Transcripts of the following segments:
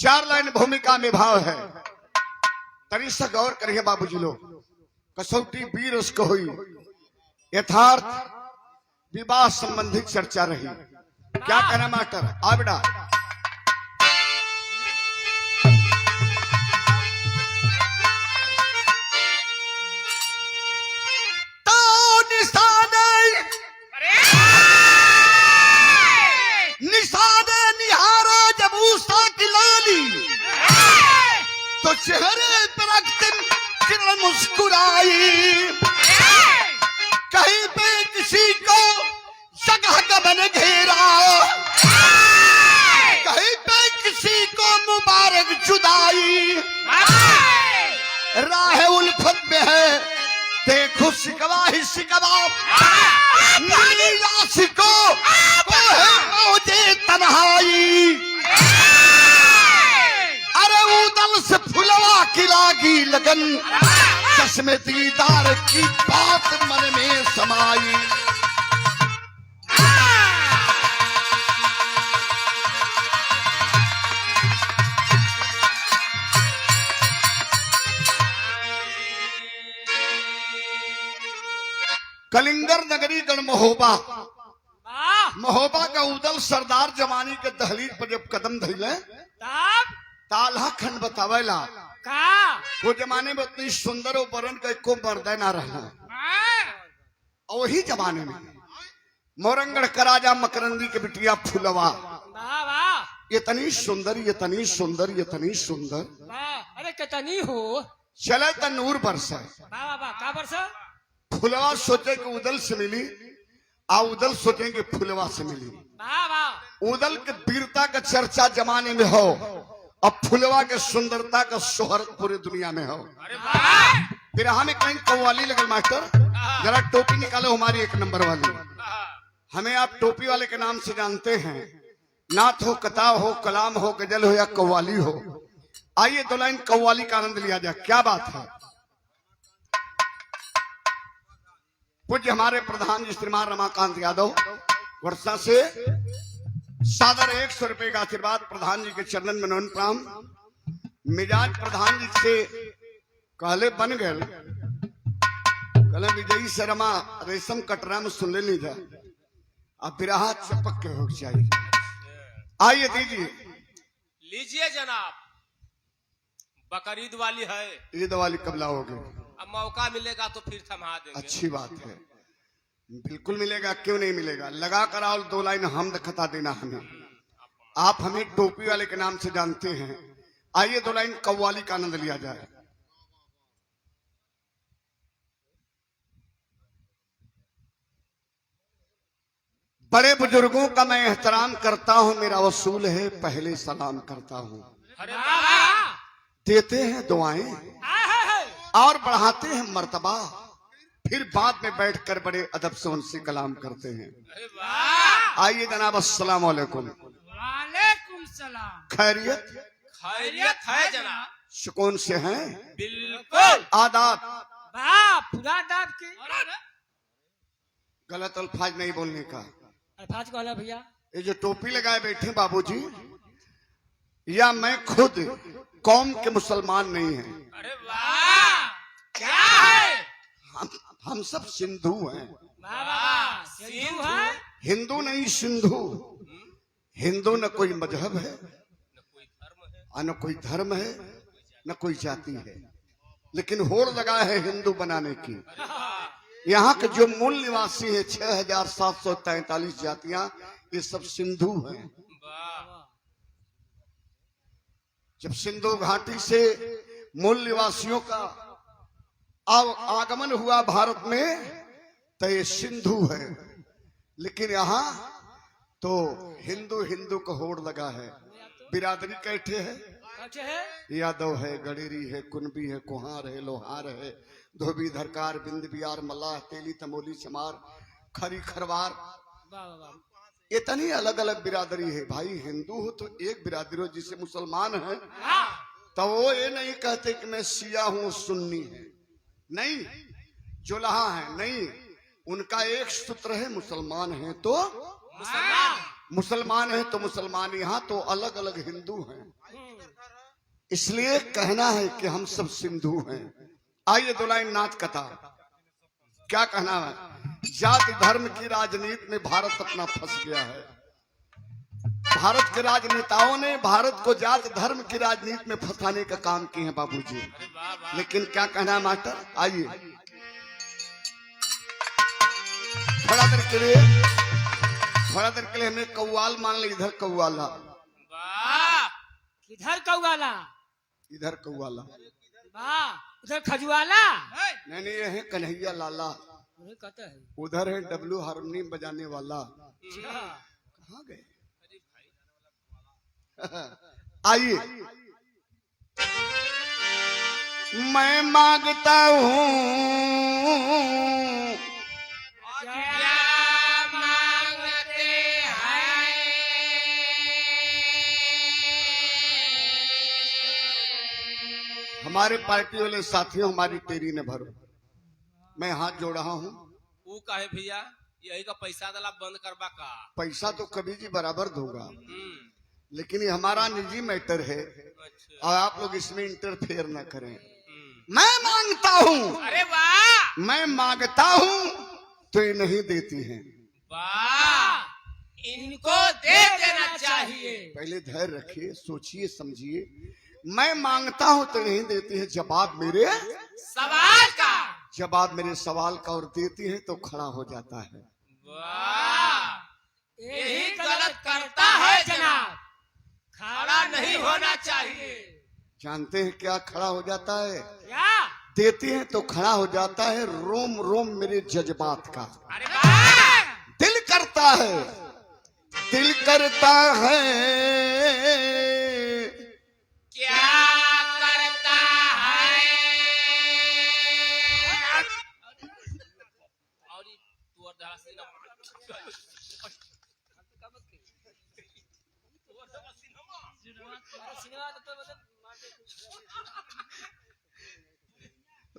4 line भूमिका में भाव है। तरी से गौर करिए बाबूजी लोग। कसौटी वीर उसको हुई, यथार्थ विवाह संबंधित चर्चा रही। क्या कहना मास्टर? आ बेटा। तो चेहरे पर अक्तिम मुस्कुराई, कहीं पे किसी को जगह का बन घेरा, कहीं पे किसी को मुबारक जुदाई, राह उल्फत में है देखो शिकवा ही शिकवा, मिली आशिको को है मौजे तन्हाई। अरे उदल से फुलवा की लागी लगन, चश्मे दीदार की बात मन में समाई। कलिंगर नगरी गण महोबा, महोबा का उदल सरदार जमानी के दहलीज पर जब कदम धइले ताल्हा खंड बतावेला का वो जमाने में उतनी सुंदर वरण का एको मर्दे ना रहना। वही जमाने में मोरंगड़ का राजा मकरंदी के बिटिया फुलवा इतनी सुंदर इतनी सुंदर इतनी सुंदर। अरे कितनी हो चले तो नूर बरसा का बरसा। फुलवा सोचे कि उदल से मिली, आ उदल सोचे कि फुलवा से मिली। उदल के वीरता का चर्चा जमाने में हो, अब फुलवा के सुंदरता का शोहरत पूरी दुनिया में हो। फिर हमें कहीं कव्वाली लगल मास्टर, जरा टोपी निकालो हमारी 1 नंबर वाली। हमें आप टोपी वाले के नाम से जानते हैं, नाथ हो, कताब हो, कलाम हो, गजल हो या कव्वाली हो। आइए 2 लाइन कव्वाली का आनंद लिया जाए। क्या बात है। पूज्य हमारे प्रधान जी श्रीमान रमाकांत यादव वर्षा से सादर 100 रुपए का आशीर्वाद प्रधान जी के चरणन में नमन प्रणाम। मिजाज प्रधान जी से कहले बन गए, कहले विजयी शर्मा रेशम कटरा में सुन ले लीजिए, अब बिराह चपक के हो चाहिए। आइए दीजिए। लीजिए जनाब, बकरीद वाली है। ईद वाली कब लाओगे? अब मौका मिलेगा तो फिर थमा देंगे। अच्छी बात है, बिल्कुल मिलेगा, क्यों नहीं मिलेगा। लगा कर आओ 2 लाइन हमद खता देना हमें। आप हमें टोपी वाले के नाम से जानते हैं। आइए 2 लाइन कव्वाली का आनंद लिया जाए। बड़े बुजुर्गों का मैं एहतराम करता हूं, मेरा वसूल है पहले सलाम करता हूं। अरे वाह! देते हैं दुआएं और बढ़ाते हैं मर्तबा, फिर बाद में बैठकर बड़े अदब से उनसे कलाम करते हैं। आइए जनाब, अस्सलाम वालेकुम। वालेकुम सलाम। खैरियत? खैरियत है जनाब। सुकून से हैं? बिल्कुल। आदाब? पूरा आदाब के। गलत अल्फाज नहीं बोलने का। अल्फाज को वाला भैया, ये जो टोपी लगाए बैठे बाबूजी, या मैं खुद कौम के मुसलमान नहीं हैं। अरे वाह! क्या है? हम सब सिंधु हैं। सिंधु है? हिंदू नहीं सिंधु। हिंदू न कोई मजहब है, न कोई धर्म है, न कोई जाति है, लेकिन होड़ लगा है हिंदू बनाने की। यहाँ के जो मूल निवासी है 6743 जातियां, ये सब सिंधु हैं। जब सिंधु घाटी से मूल निवासियों का आगमन हुआ भारत में, तो ये सिंधु है। लेकिन यहाँ तो हिंदू हिंदू का होड़ लगा है। बिरादरी कैठे है? यादव है, गडेरी है, कुनबी है, कुहार है, लोहार है, धोबी, धरकार, बिंद, बियार, मल्लाह, तेली, तमोली, चमार, खरी, खरवार, इतनी अलग अलग बिरादरी है। भाई हिंदू हो तो एक बिरादरी हो। जिसे मुसलमान है तो वो ये नहीं कहते कि मैं शिया हूं सुन्नी है, नहीं, जुलहा है, नहीं। उनका एक सूत्र है, मुसलमान है तो मुसलमान है तो मुसलमान। यहाँ तो अलग अलग हिंदू हैं। इसलिए कहना है कि हम सब सिंधु हैं। आइए दो लाइन नाच कथा। क्या कहना है? जाति धर्म की राजनीति में भारत अपना फंस गया है। भारत के राजनेताओं ने भारत को जाति धर्म की राजनीति में फंसाने का काम किए हैं बाबूजी। लेकिन क्या कहना है मास्टर? आइए थोड़ा देर के लिए हमें कव्वाल मान ली। इधर कव्वाला, वाह किधर कौवाला? इधर कव्वाला, वाह उधर खजुआला। नहीं ये है कन्हैया लाला, उधर कहते हैं। उधर है डब्लू हारमोनियम बजाने वाला। अच्छा, कहाँ गए? आइए मैं मांगता हूँ क्या मांगते हैं? हमारे पार्टी वाले साथियों, हमारी तेरी ने भरो। मैं हाथ जोड़ रहा हूँ। वो काहे भैया यही का पैसा दला बंद करबा का? पैसा तो कभी जी बराबर दूंगा, लेकिन ये हमारा निजी मैटर है अच्छा। और आप लोग इसमें इंटरफेयर न करें। मैं मांगता हूँ, अरे वाह मैं मांगता हूँ तो ये नहीं देती हैं। वाह, इनको दे देना चाहिए। पहले धैर्य रखिए, सोचिए समझिए। मैं मांगता हूँ तो नहीं देती है। जवाब मेरे सवाल का और देती है तो खड़ा हो जाता है। वाह, यही गलत करता है जनाब, खड़ा नहीं होना चाहिए। जानते हैं क्या खड़ा हो जाता है? क्या? देती है तो खड़ा हो जाता है रोम रोम मेरे जज्बात का। अरे वाह, दिल करता है क्या करता है? और ये तू और जरा से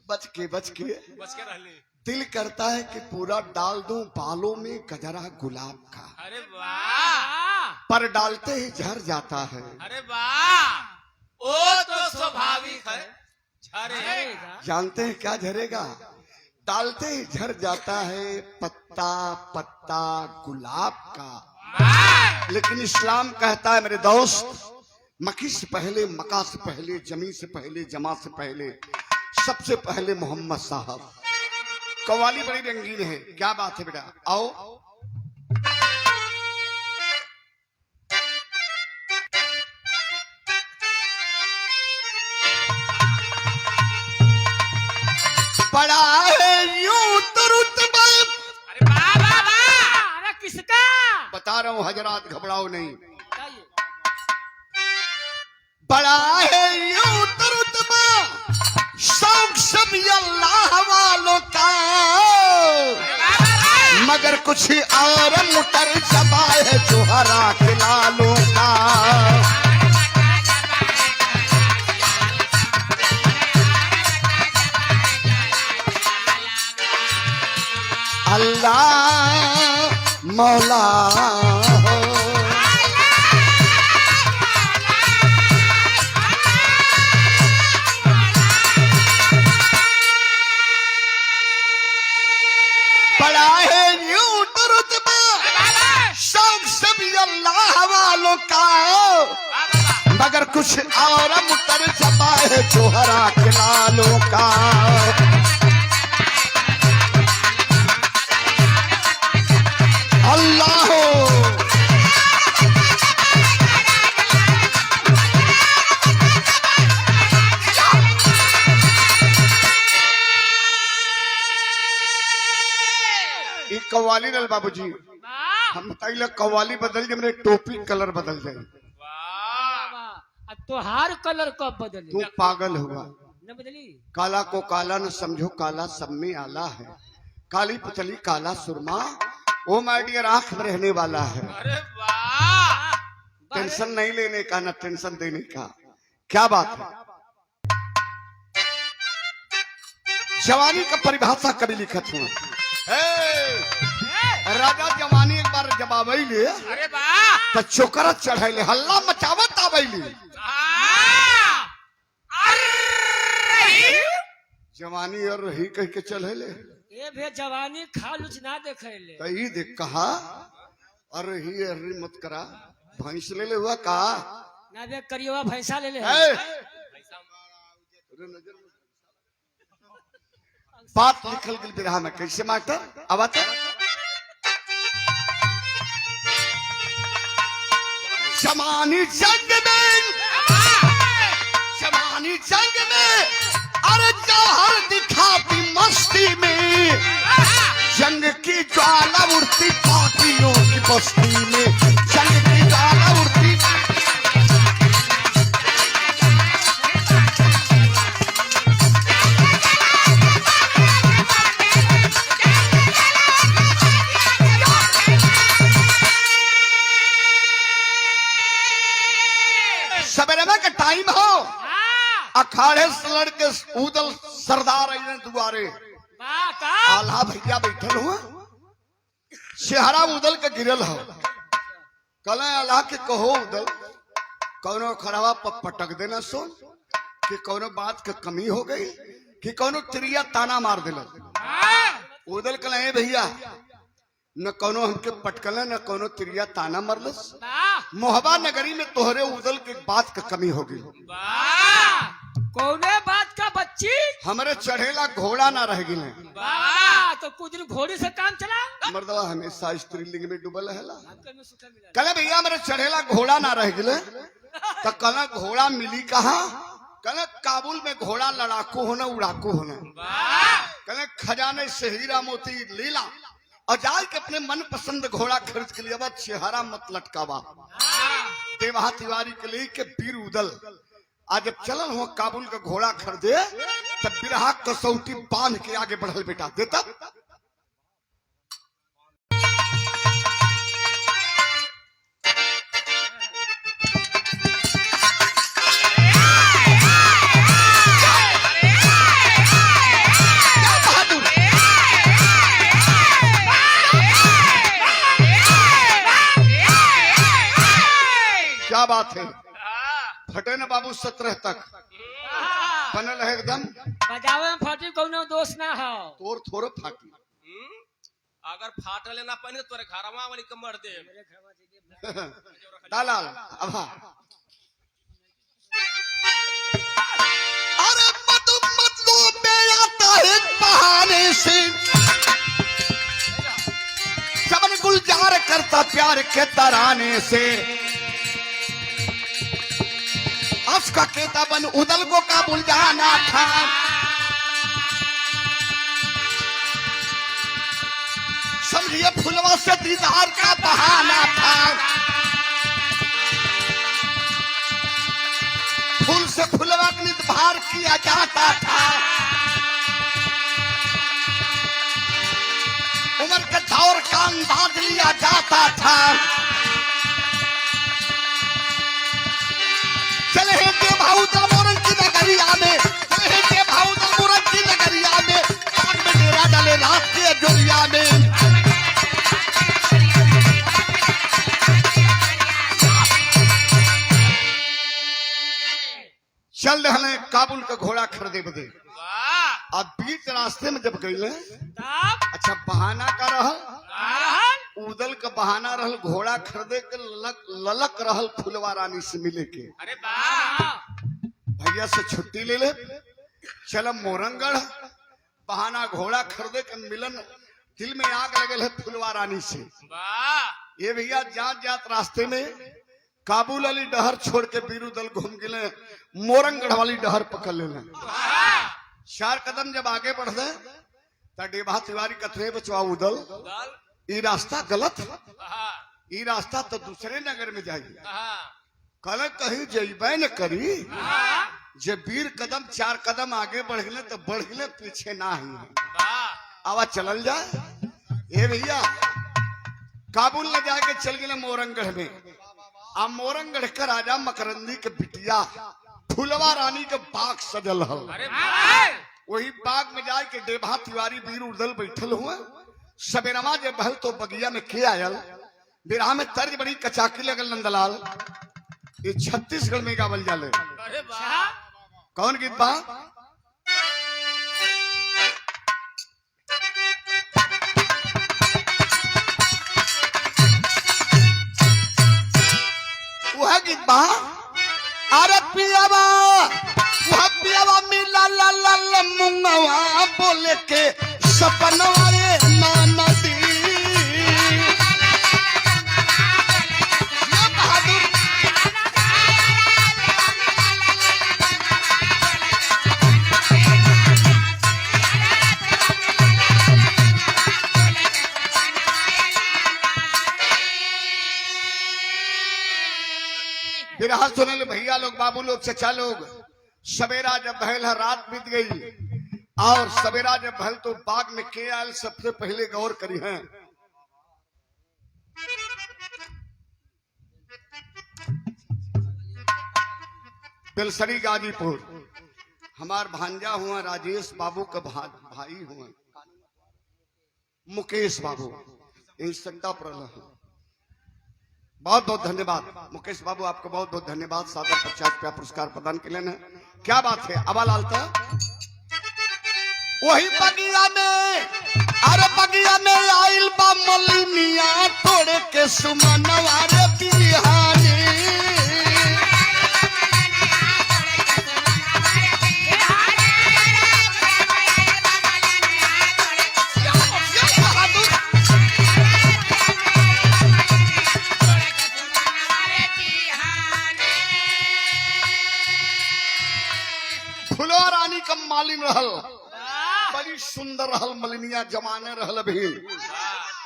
बच के बच के रहले। दिल करता है कि पूरा डाल दूं बालों में गजरा गुलाब का, अरे वाह, पर डालते ही झड़ जाता है। अरे वाह, वो तो स्वाभाविक है, झरेगा। जानते हैं क्या झरेगा? डालते ही झड़ जाता है पत्ता पत्ता गुलाब का। वाह, लेकिन इस्लाम कहता है मेरे दोस्त, मक्की से पहले, मक्का से पहले, जमी से पहले, जमा से पहले, सबसे पहले मोहम्मद साहब। कव्वाली बड़ी रंगीन है। क्या बात है बेटा? आओ बड़ा है यूं तो रुतबा। अरे वाह वाह वाह, अरे किसका? बता रहा हूं हजरात, घबराओ नहीं। बताइए। बड़ा है यूं तो रुतबा, शौक सब अल्लाह वालों का, मगर कुछ और मुटर सबा है जोहरा के लालों का। अल्लाह मौला हो, बड़ा है यूं तो रुतबा, शौक सभी अल्लाह वालों का, मगर कुछ और मुतर छपा है जोहरा के लालों का। अल्लाह हो, कव्वाली नल बाबूजी, वाह हम बताइए कव्वाली बदल जाए, मेरे टोपी कलर बदल जाए। वाह, वाह। अब तोहार कलर कब बदले? तू पागल हुआ। न बदली। काला को काला न समझो, काला सब में आला है। काली पुतली काला सुरमा, ओ माय डियर आंख में रहने वाला है। अरे वाह, टेंशन नहीं लेने का, न टेंशन देने का। क्या बात है? जवानी का परिभाषा कभी लिखत हूँ। राजा जवानी एक बार जब आबैले अरे वाह, तो चोकरत चढ़ैले, हल्ला मचावत आबैली। जवानी और रही कह के चल ले ये भे जवानी खा लुच ना देखे ले तो ई देख कहा अरे ही अरे मत करा भैंस ले हुआ कहा ना बे करियो भैंसा ले ले ए! बात लिखल गई बिरहा में कैसे मास्टर अब आता जमानी जंग में अरे जौहर दिखाती मस्ती में जंग की ज्वाला उड़ती पार्टियों की बस्ती में जंग की ज्वाला उड़ती सवेरे का टाइम हो अखाड़े से लड़के उदल सरदार आइने दुआरे आल्हा भैया बैठल हुआ सेहरा उदल के गिरल हो कल अल्लाह के कहो उदल कौनो खराबा पटक देना सुन कि कौनो बात के कमी हो गई कि कौनो त्रिया ताना मार दिल उदल कल भैया न कौनो हमके पटकले न कौनो त्रिया ताना मरलस मोहबा नगरी में तोहरे उदल के बात का कमी हो गई कौने बात का बच्ची हमारे चढ़ेला घोड़ा ना रह गिले तो कुछ दिन घोड़ी से काम चला मर्दवा हमेशा स्त्रीलिंग में डूबल है कल भैया हमारे चढ़ेला घोड़ा ना रह गिले तो कल घोड़ा मिली कहा कल काबुल में घोड़ा लड़ाकू होना उड़ाकू होना कल खजाने से हीरा मोती लीला और जाल के अपने मन पसंद घोड़ा खरीद के लिए चेहरा मत लटकावा देवहा तिवारी के लिए के वीर उदल आज जब चलल हो काबुल का घोड़ा खरीदे तब बिरहा कसौटी बांध के आगे बढ़ल बेटा देता क्या बात है फटे न बाबू 17 तक बनल है एकदम बजावे में फटी कोनो दोष ना हो तोर थोड़े फाटी अगर फाटले ना पहने तोरे घरवा वाली कमर दे दालाल अब अरे मतलब में आता है बहाने से सबन गुलजार करता प्यार के तराने से का केता बन उदल को काबुल जाना था समझिए फुलवा से दीदार का बहाना था फूल से फुलवा का निधार किया जाता था उम्र के दौर का अंदाज लिया जाता था चले हैं के भाऊदा मोरन की नगरिया में चले हैं के भाऊदा मोरन की नगरिया में आग में डेरा डाले रात के जोरिया में चल रहे काबुल का घोड़ा खरीदे बदे अब बीच रास्ते में जब गए अच्छा बहाना का रहल उदल का बहाना रहल घोड़ा खरीदे के ललक रहल फुलवा रानी से मिले के अरे वाह भैया से छुट्टी ले ले चल मोरंगढ़ बहाना घोड़ा खरीदे के मिलन दिल में आग लगल है फुलवा रानी से वाह ये भैया जात जात रास्ते में काबुल वाली डहर छोड़ के बीरू दल घूम गए मोरंगढ़ वाली डहर पकड़ ले 4 कदम जब आगे बढ़ गए तो डेबा तिवारी कथरे बचवा उदल ये रास्ता गलत है ये रास्ता तो दूसरे नगर में जाइए कल कहीं जइबे न करी जब वीर कदम 4 कदम आगे बढ़ गए तो बढ़ गए पीछे ना ही आवा चलल जाए ये भैया काबुल न जाके चल गए मोरंगढ़ में आ मोरंगढ़ का राजा मकरंदी के बिटिया फुलवा रानी के बाग सजल हो वही बाग में जाके डेबा तिवारी वीर उदल बैठल हुआ सवेरमा जब बहल तो बगिया में के आयल बिरहा में तर्ज बड़ी कचाकी लगल नंदलाल ये छत्तीसगढ़ में गावल जाले अरे वाह कौन गीत बा वह गीत बा अरे पियावा वह पियावा मिला ला ला ला मुंगवा बोले के सपनवा रे नाना दी ये बहादुर बिरहा सुनल भैया लोग, बाबू लोग, चचा लोग। सवेरा जब भैल है, रात बीत गई और सवेरा जब भैल तो बाग में के आयल सबसे पहले गौर करी है। बेलसरी गाजीपुर हमार भांजा हुआ राजेश बाबू का भाई हुआ मुकेश बाबू इंस्पेक्टर पर बहुत बहुत धन्यवाद मुकेश बाबू, आपको बहुत बहुत धन्यवाद। सादर 50 रुपया पुरस्कार प्रदान के लिए। क्या बात है। अबा लालता वही बगिया में अरे बगिया में आइल बा मलिनिया तोड़े के सुमनवा रे बिहानी मालिन रहल, बड़ी सुंदर रहल, मलिनिया जमाने रहल भी।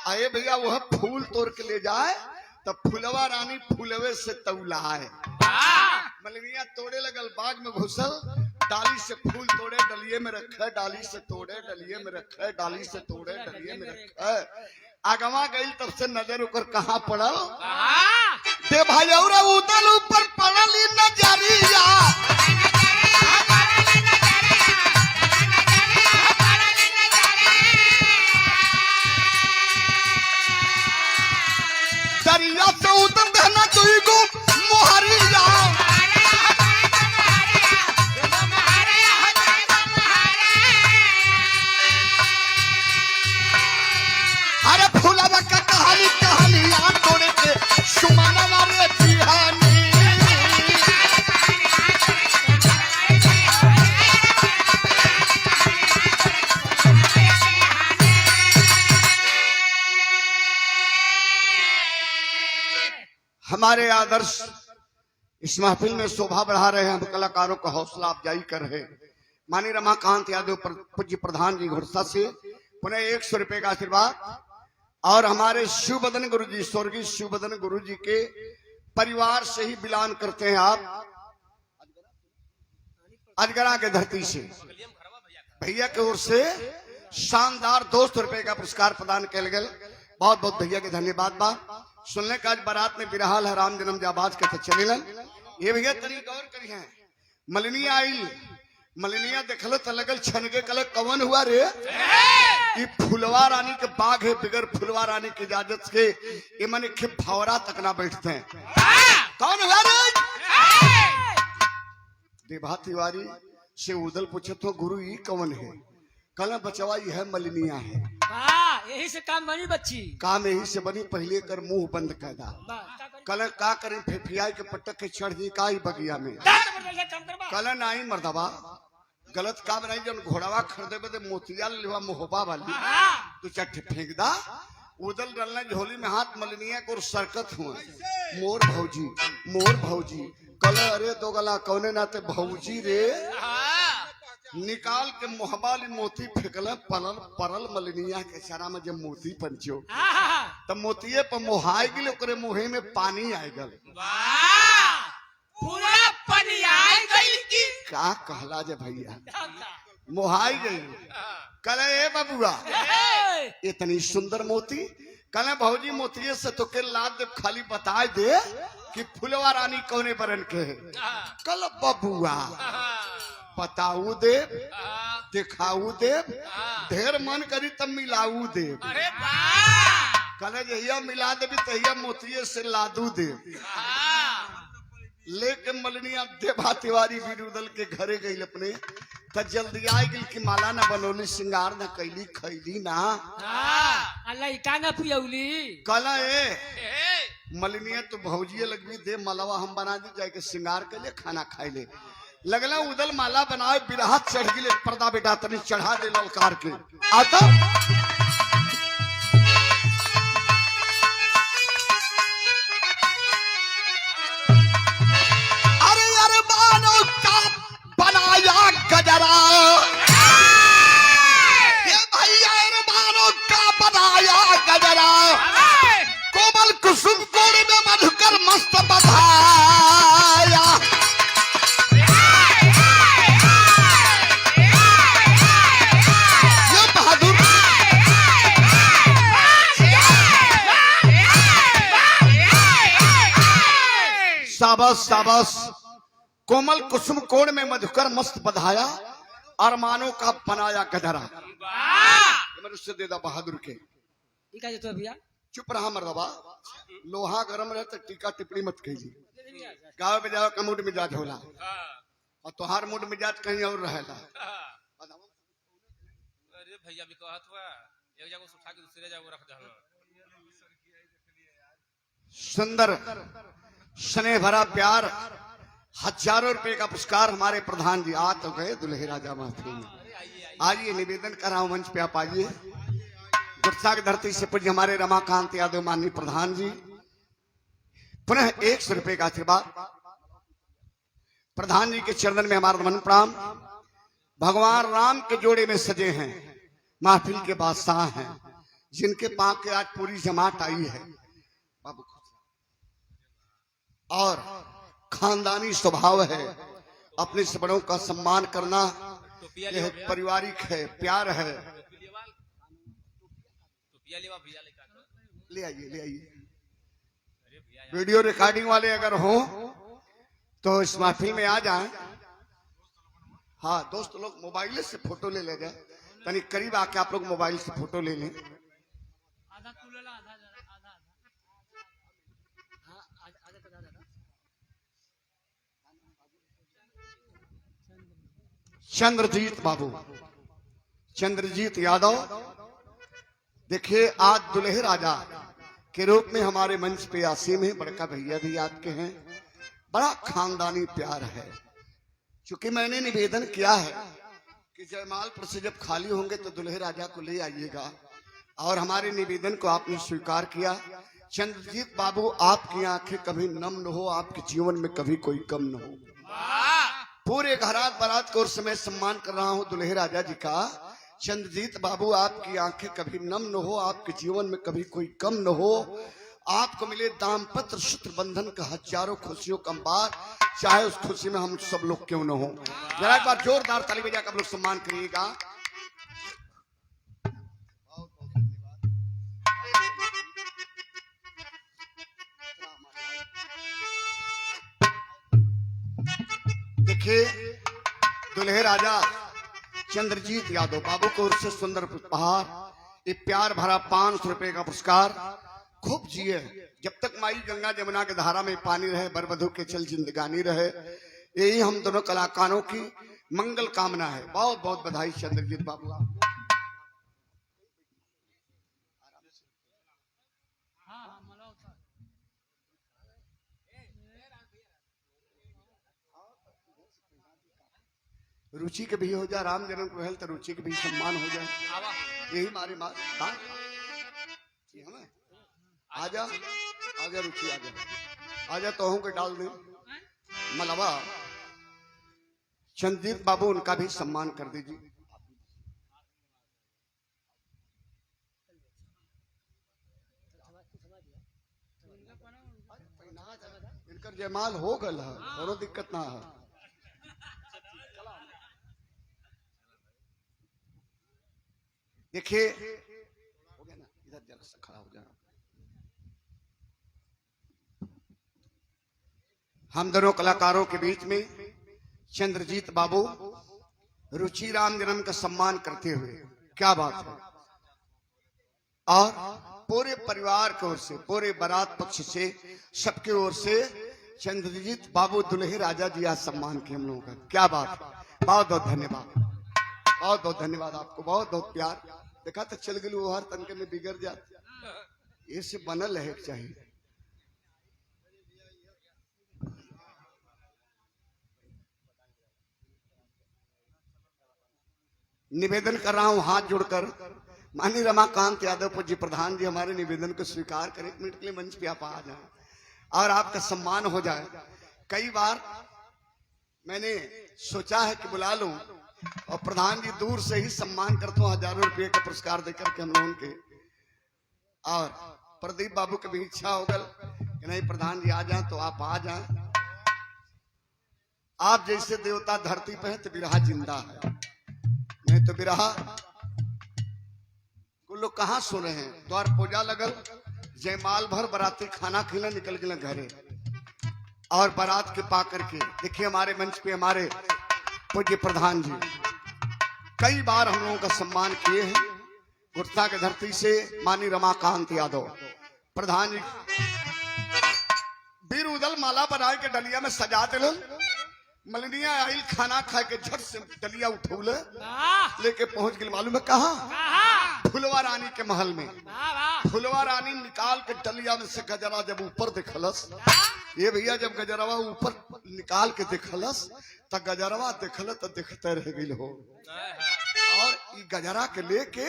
आए भैया वह फूल तोड़ के ले जाए तब फुलवा रानी फूलवे से तौलाए। मलिनिया तोड़े लगल, बाग में घुसल, डाली से फूल तोड़े डलिये में रखे, डाली से तोड़े डलिये में रखे, डाली से तोड़े डलिये में रखे। आगवा गई तब से नजर ऊपर कहाँ पड़ल दे भाई और उदल ऊपर पड़ल नजरिया। दरिया से उतर देना तुझको मोहरिया। अरे फूलवा का कहानी कहानियां तोड़े के सुमनवा रे बिहानी। हमारे आदर्श इस महफिल में शोभा बढ़ा रहे हैं, हम कलाकारों का हौसला अफजाई कर रहे हैं। माननीय रमाकांत यादव पूज्य प्रधान जी घुड़सा से पुनः 100 रुपए का आशीर्वाद। और हमारे शिवबदन गुरु जी, स्वर्गीय शिवबदन गुरु जी के परिवार से ही बिलोंग करते हैं आप, अजगरा के धरती से। भैया की ओर से शानदार 200 रुपए का पुरस्कार प्रदान किया गया। बहुत बहुत भैया के धन्यवाद बा। सुनने का आज बारात में बिरहाल है राम जन्म जाबाज के चलेलन। ये भैया तरीका और करी है। मलिनिया आइल, मलिनिया देखल तो लगल छनगे कल कवन हुआ रे। ये फुलवा रानी के बाग है, बिगर फुलवा रानी की इजाजत के ये मन के भौरा तक ना बैठते हैं। कौन हुआ रे? देभा तिवारी से उदल पूछे तो गुरु ये कौन है? कल बचवा यह मलिनिया है। यही से काम बनी बच्ची, काम यही से बनी। पहले कर मुंह बंद कर दा। कल का करें फिफियाई के पटक के चढ़ दी का ही बगिया में। कल नहीं मर्दबा गलत काम नहीं। जब घोड़ावा खरीदे बदे मोतिया लेवा मोहबा वाली तो चट्टे फेंक दा। उदल डलने झोली में हाथ मलिनिया को सरकत हुआ। मोर भौजी, मोर भौजी। कल अरे दो गला कौने नाते भौजी रे निकाल के मोहबाली मोती फेंकल। परल परल मलिनिया के सारा में जब मोती पंचो तब मोतिये पर मोहाई गिल, ओकरे मुहे में पानी आए गल। पूरा पानी आए गई की का कहला जे भैया मोहाई गई। कल ए बबुआ इतनी सुंदर मोती। कल भौजी मोतिये से तो के लाद दे, खाली बताए दे कि फुलवा रानी कौने बरन के है। कल बबुआ बताऊ देव, दिखाऊ देव, ढेर मन करी तब मिलाऊ देव। अरे वाह कल जहिया मिला देवी तहिया मोतिये से लादू देव। लेके मलिनिया देभा तिवारी बिरुदल के घरे गई अपने त जल्दी आई गई कि माला न बनोली, श्रृंगार न कैली, खैली ना अल्लाह का न पियौली। कल मलिनिया तो भौजिए लगवी दे मलवा हम बना दी जाए के श्रृंगार के लिए खाना खाए ले लगला उदल माला बनाए बिरहात चढ़ गिले पर्दा बेटा तनी चढ़ा दे ललकार के आता अरे अरे मानो का बनाया गजरा ये भैया अरे मानो का बनाया गजरा कोमल कुसुम कोड़ में मधुकर मस्त बधाया शाबाश शाबाश कोमल कुसुम कोण में मधुकर मस्त बधाया अरमानों का बनाया गधरा मनुष्य देदा बहादुर के ठीक है तो भैया चुप रहा मर्दबा लोहा गरम रहे तो टीका टिप्पणी मत कीजिए गाँव में जाओ का मूड मिजाज होला और तुहार मूड मिजाज कहीं और रहेला अरे भैया भी कहत हुआ एक जगह उठा के दूसरे जगह रख दहलो सुंदर स्नेह भरा प्यार हजारों रुपए का पुरस्कार हमारे प्रधान जी आ तो गए दुल्हे राजा महफिल में आइए निवेदन कराओ मंच पे आप आइए गुरसा की धरती से पूज्य हमारे रमाकांत यादव माननीय प्रधान जी पुनः 100 रुपए का आशीर्वाद प्रधान जी के चरणन में हमारा नमन प्रणाम भगवान राम के जोड़े में सजे हैं महफिल के बादशाह हैं जिनके पांव के आज पूरी जमात आई है बाबू और खानदानी स्वभाव है अपने से बड़ों का सम्मान करना यह पारिवारिक है प्यार है ले आइए वीडियो रिकॉर्डिंग वाले अगर हो तो इस महफिल में आ जाएं हाँ दोस्त लोग मोबाइल से फोटो ले जाए तनी करीब आके आप लोग मोबाइल से फोटो ले लें चंद्रजीत बाबू चंद्रजीत यादव देखिए आज दुल्हे राजा के रूप में हमारे मंच पे आसीम है बड़का भैया भी आपके हैं बड़ा खानदानी प्यार है क्योंकि मैंने निवेदन किया है कि जयमाल पर से जब खाली होंगे तो दुल्हे राजा को ले आइएगा और हमारे निवेदन को आपने स्वीकार किया चंद्रजीत बाबू आपकी आंखें कभी नम न हो आपके जीवन में कभी कोई कम न हो पूरे घरात बारात को उस समय सम्मान कर रहा हूं दुल्हे राजा जी का चंद्रजीत बाबू आपकी आंखें कभी नम न हो आपके जीवन में कभी कोई कम न हो आपको मिले दाम्पत्य सूत्र बंधन का हजारों खुशियों का अंबार चाहे उस खुशी में हम सब लोग क्यों न हो जरा एक बार जोरदार ताली बजा कर आप लोग सम्मान करिएगा देखिए दुल्हे राजा चंद्रजीत यादव बाबू को उससे सुंदर उपहार ये प्यार भरा 500 रुपए का पुरस्कार खूब जिए जब तक माई गंगा जमुना के धारा में पानी रहे बरबधु के चल जिंदगानी रहे यही हम दोनों कलाकारों की मंगल कामना है बहुत बहुत बधाई चंद्रजीत बाबू रुचि के भी हो जाए राम जन्म को तो रुचि के भी सम्मान हो जाए यही हमारी बात आजा आजा रुचि आजा तो हूं के डाल दे मलबा चंद्रजीत बाबू उनका भी सम्मान कर दीजिए इनका जयमाल हो गल है दोनों दिक्कत ना है देखिए हो गया ना इधर जरा सा खड़ा हो जाना हम दोनों कलाकारों के बीच में चंद्रजीत बाबू रुचि राम जन्म का सम्मान करते हुए क्या बात है और पूरे परिवार की ओर से पूरे बारात पक्ष से सबके ओर से चंद्रजीत बाबू दुल्हे राजा जी आज सम्मान किए हम लोगों का क्या बात है बहुत बहुत धन्यवाद बहुत बहुत धन्यवाद आपको बहुत बहुत प्यार देखा तो चल गई वो हर तनके में बिगड़ जाती ये से बनल है चाहिए निवेदन कर रहा हूं हाथ जोड़कर, माननीय रमाकांत यादव पूज्य प्रधान जी हमारे निवेदन को स्वीकार करें, 1 मिनट के लिए मंच पे आप आ जाए और आपका सम्मान हो जाए। कई बार मैंने सोचा है कि बुला लूं और प्रधान जी दूर से ही सम्मान करते हो, हजारों रुपये का पुरस्कार देकर के हम लोगों के। और प्रदीप बाबू की भी इच्छा होगा कि नहीं प्रधान जी आ जाए तो आप आ जाए। आप जैसे देवता धरती पे है तो बिरहा जिंदा है, नहीं तो बिरहा को लोग कहाँ सो रहे हैं। द्वार पूजा लगल, जयमाल भर बराती खाना खिला निकल गए घरे, और बारात के पा करके देखिए हमारे मंच पे हमारे पूज्य प्रधान जी कई बार हम लोगों का सम्मान किए हैं। गुर्ता के धरती से माननीय रमाकांत यादव प्रधान जी बीर उदल माला बनाए के डलिया में सजा दिल, मलनिया आइल खाना खा के झट से डलिया उठौले लेके पहुंच गए मालूम है कहा, फुलवा रानी के महल में। फुलवा रानी निकाल के डलिया में से गजरा जब ऊपर देखलस, ये भैया जब गजरवा ऊपर निकाल के देखलस तो गजरवा देखल तो देखते रह गई हो। और ये गजरा के लेके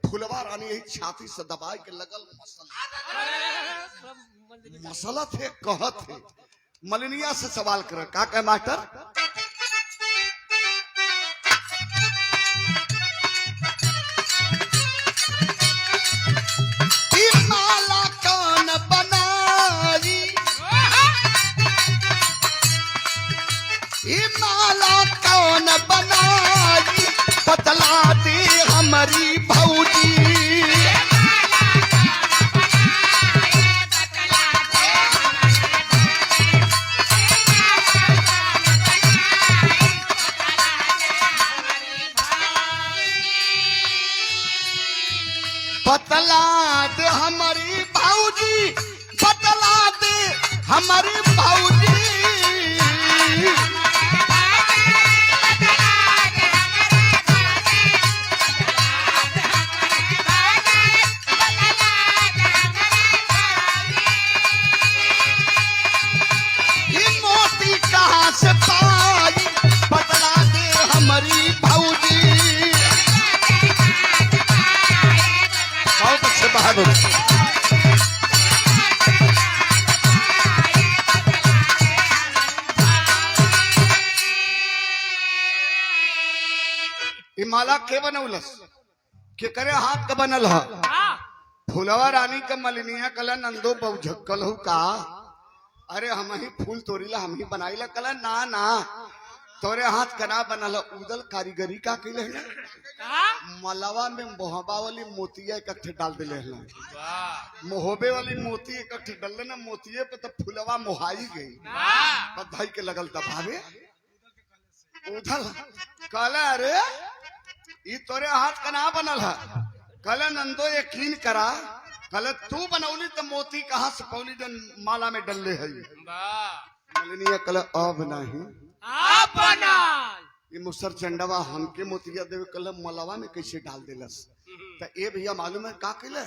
फुलवा रानी यही छाती से दबाई के लगल मसला थे कहत थे। मलिनिया से सवाल कर का कहे मास्टर, माला कौन बनाई, माला कौन बनाई, बतला दे हमारी भौजी। बतला दे हमारी भौजी, बतला दे हमारी भौजी। ये मोती कहाँ से पाई, बतला दे हमारी भौजी। बहुत अच्छे बहादुर। ये माला के बनौलस के करे हाथ का बनल है। फुलवा रानी का मलिनिया कला नंदो बहुझक्कल हो का, अरे हम ही फूल तोड़ीला हम ही बनाईला कला ना ना तोरे हाथ कना बनल उदल कारीगरी का कैले है। मलवा में मोहबा वाली मोतिया इकट्ठे डाल दिले है, मोहबे वाली मोती इकट्ठे डाल ना मोतिये पे तो फुलवा मोहाई गई, बधाई के लगल दबावे उधर कहला अरे ये तोरे हाथ कना बनल है। कहला नंदो यकीन करा, कहला तू बनौली तो मोती कहाँ से पौली जन माला में डलले है। मलिनिया कहला अब नहीं ये मुसर चंडवा हमके मोतिया देवे कल मलवा में कैसे डाल दिलस। तो ये भैया मालूम है का कैले,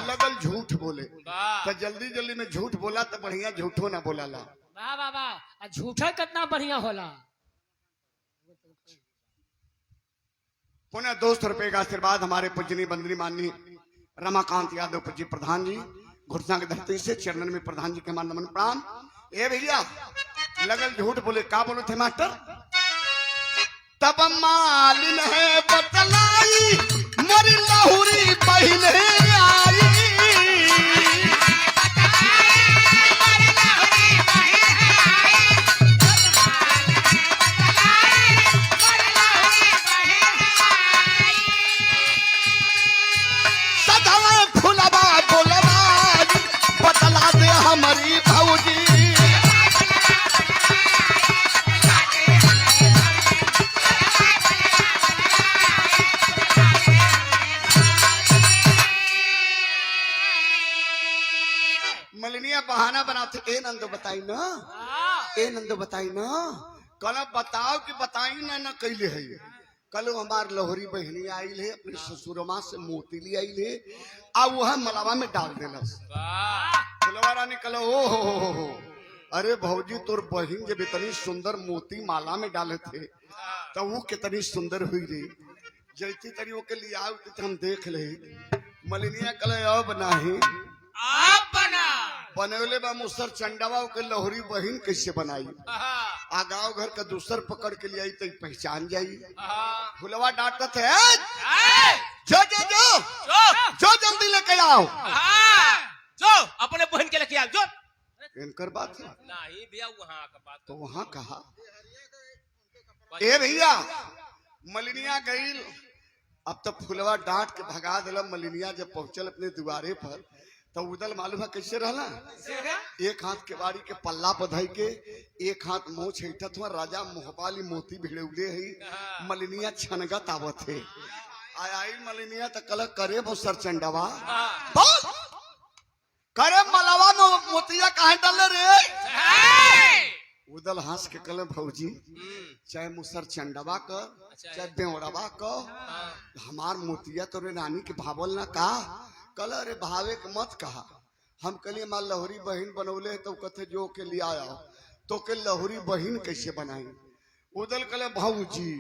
लगल झूठ बोले। तो जल्दी जल्दी में झूठ बोला तो बढ़िया झूठो ना बोला ला। झूठा कितना बढ़िया होला। पुनः 200 रुपए का आशीर्वाद हमारे पूजनी बंदनी माननी रमाकांत यादव पूज्य प्रधान जी घुटना के धरती से चरणन में प्रधान जी के मान नमन प्रणाम। ए भैया लगल झूठ बोले का बोलो थे मास्टर, तब मालिन है बतलाई मोरी लहुरी बहन आई। सदा फुलवा बोलवा बतला दे हमारी भौजी। मलिनिया बहाना बनाते ए नंदो बताई ना, ए नंदो बताई ना, कल बताओ कि बताई ना न कैले है। कल हमार लहरी बहनी आई है अपने ससुरमा से मोती ली आई है आ वह मलावा में डाल देलस। फुलवा रानी कल ओ हो अरे भौजी तोर बहन जब इतनी सुंदर मोती माला में डाले थे तो वो कितनी सुंदर हुई रे। जैती तरी के लिए आओ तो हम देख ले मलिनिया कल अब नहीं आप बना बनौले बा मुसर चंडावा के लहरी बहिन कैसे बनाई आ गाँव घर का दूसर पकड़ के लिए आई तो पहचान जाई फुलवा डांटत है जो जो जो जो जल्दी लेके आओ जो अपने बहन के लेके आओ जो इनकर बात है नहीं भैया वहाँ का बात तो वहाँ कहा ए भैया मलिनिया गई अब तो फुलवा डांट के भगा दिला मलिनिया जब पहुंचल अपने द्वारे पर तो उदल मालूम है कैसे रहला एक हाथ के बाड़ी के पल्ला बधाई के एक हाथ मुंह छैठत हुआ राजा मोहबाली मोती भिड़ौले है मलिनिया छनगत आवत है आई मलिनिया तो कल करे वो सर चंडवा करे मलावा मोतिया कहाँ डाले रे उदल हंस के कल भौजी चाहे मुसर चंडवा कर चाहे बेवड़वा कर हमार मोतिया तो रे रानी के भावल ना का कल अरे भावे के मत कहा हम कल माँ लहरी बहन बनौले तो कथे जो के लिए आया तो के लहरी बहन कैसे बनाई उदल कले भाऊजी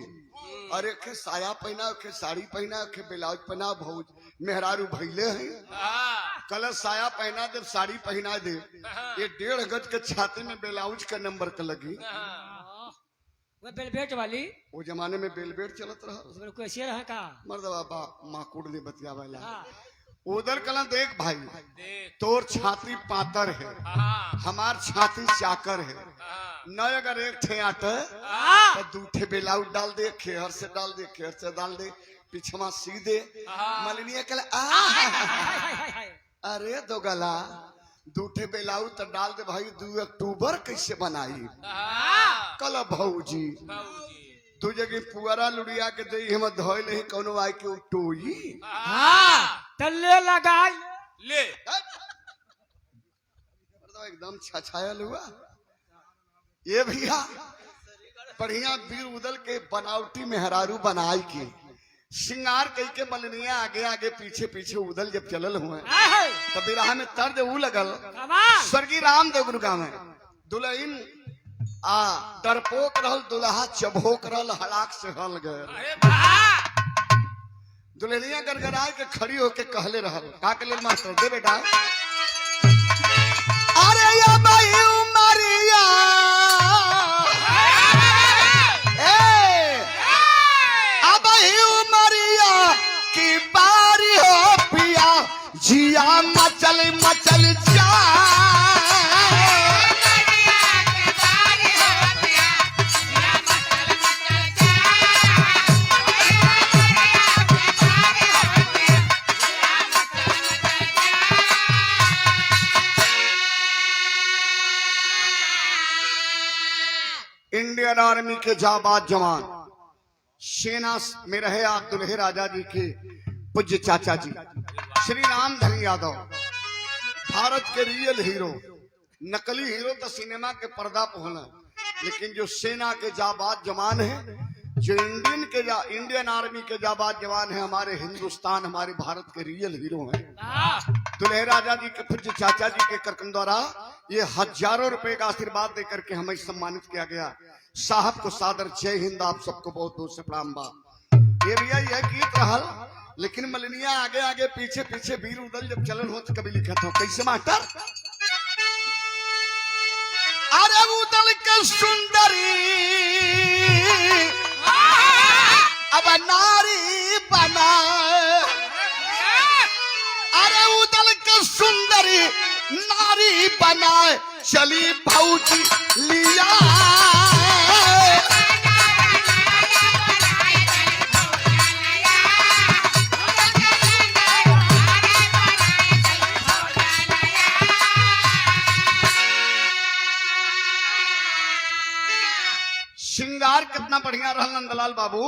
अरे के साया पहना के साड़ी पहना के ब्लाउज पहना भाऊज मेहरारू भैले हैं कल साया पहना दे साड़ी पहना दे ये 1.5 गज के छाती में ब्लाउज का नंबर का लगी वो बेलबेट वाली वो जमाने में बेलबेट चलत रहा उसमें कैसे रहा का मर्दवा बाप माकुड़ ने बतिया वाला उधर कला देख भाई तोर छाती पातर है हमार छाती चाकर है न अगर एक ठे आटे तो दूठे ब्लाउज डाल दे खेहर से डाल दे खेहर से डाल दे पिछवा सी दे मलिनिया कल अरे दो गला दूठे ब्लाउज तो डाल दे भाई 2 अक्टूबर कैसे बनाई कल भौजी तू जगह पुअरा लुड़िया के दे हम धोई नहीं कोनो आई के टोई तल्ले लगाई ले एकदम छछायल हुआ ये भैया बढ़िया वीर उदल के बनावटी मेहरारू बनाई के श्रृंगार कई के मलिनिया आगे आगे पीछे पीछे उदल जब चलल हुए तब राह में तर्ज ऊ लगल स्वर्गीय रामदेव गुरु गाँव में दुल्हन डरपोक रहल दुल्हा चबोक रहल हड़ाक से हल गए दुल्हनिया गरगराय के खड़ी होके कहले रहल का के लेल मास्टर दे बेटा अरे या भाई उमरिया अब उमरिया की बारी हो पिया जिया मचल मचल जा इंडियन आर्मी के जाबाज जवान सेना में रहे आप दुल्हे राजा जी के पूज्य चाचा जी श्री राम धनी यादव भारत के रियल हीरो नकली हीरो तो सिनेमा के पर्दा पर होना लेकिन जो सेना के जाबाज जवान है जो इंडियन आर्मी के जाबाज जवान है हमारे हिंदुस्तान हमारे भारत के रियल हीरो हैं दुल्हे राजा जी के पूज्य चाचा जी के कार्यक्रम द्वारा ये हजारों रुपए का आशीर्वाद देकर के हमें सम्मानित किया गया साहब को सादर जय हिंद आप सबको बहुत बहुत से प्रणाम बा ये भैया यह गीत रहल लेकिन मलिनिया आगे आगे पीछे पीछे वीर उदल जब चलन हो तो कभी लिखा था कैसे मास्टर अरे उदल के सुंदरी अब नारी बना अरे उदल के सुंदरी नारी बनाए चली भौजी लिया श्रृंगार कितना बढ़िया रहा नंदलाल बाबू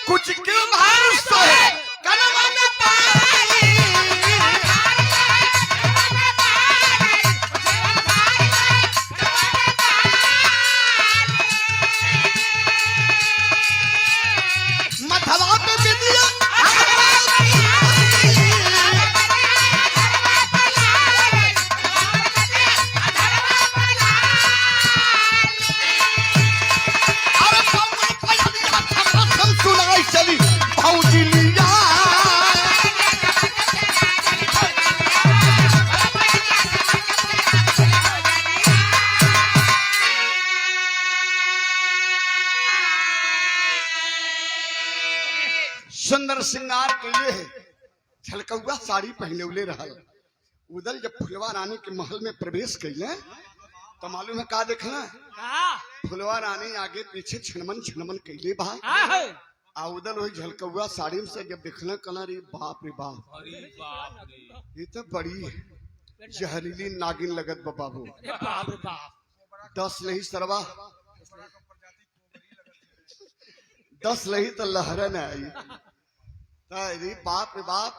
कुछ क्यों भार सोए कलमा में पाई मथवा पे बिंदिया अरे श्रृंगार कैले है, झलकौआ साड़ी पहनौले रहल। उदल जब फुलवा रानी के महल में प्रवेश कैले तो मालूम है का देखना, फुलवा रानी आगे पीछे छनमन छनमन कैले बा। आ उदल वही झलकौआ साड़ी में से जब देखना कहना रे बाप रे बाप, ये तो बड़ी जहरीली नागिन लगत बाबू। 10 नहीं सरवा 10 नहीं तो लहरन आई। अरे बाप रे बाप,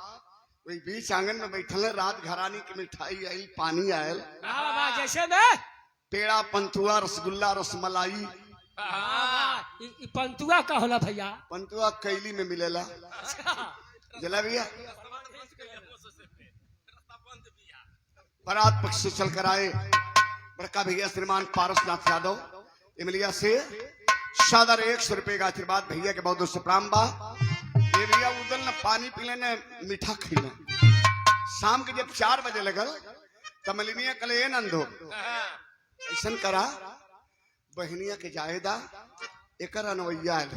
वही बीच आंगन में बैठल रात घरानी की मिठाई आई, पानी आयल, जैसे में पेड़ा पंतुआ रसगुल्ला रसमलाई। पंतुआ का होला भैया? पंतुआ कैली में मिलेला। जला भैया बारात पक्ष से चल कर आए बड़का भैया श्रीमान पारसनाथ यादव इमलिया से सादर 100 रुपए का आशीर्वाद भैया के बहुत से प्राम बा। ये भैया उदल न पानी पीले न मीठा खिले। शाम के जब 4 बजे लगल तब मलिनिया कले ए नंदो ऐसन करा बहनिया के जायदा एकर अनवैया आयल।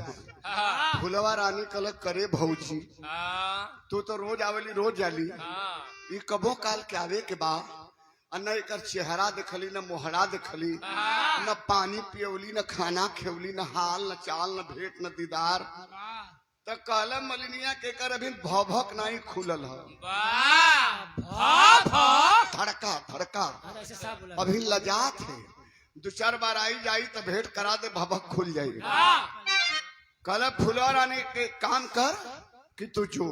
फुलवा रानी कल करे भौजी तू तो रोज आवेली रोज जाली, ये कबो काल के आवे के बा न एकर चेहरा देखली न मोहरा देखली न पानी पियौली न खाना खेवली न हाल न चाल न भेंट न दीदार। तो कहला मलिनिया के कर अभी भौभक नहीं खुलल है, धड़का धड़का अभी लजात है। 2-4 बार आई जाई तो भेंट करा दे भभक खुल जाएगी। कल फुलवा रानी के काम कर कि तू जो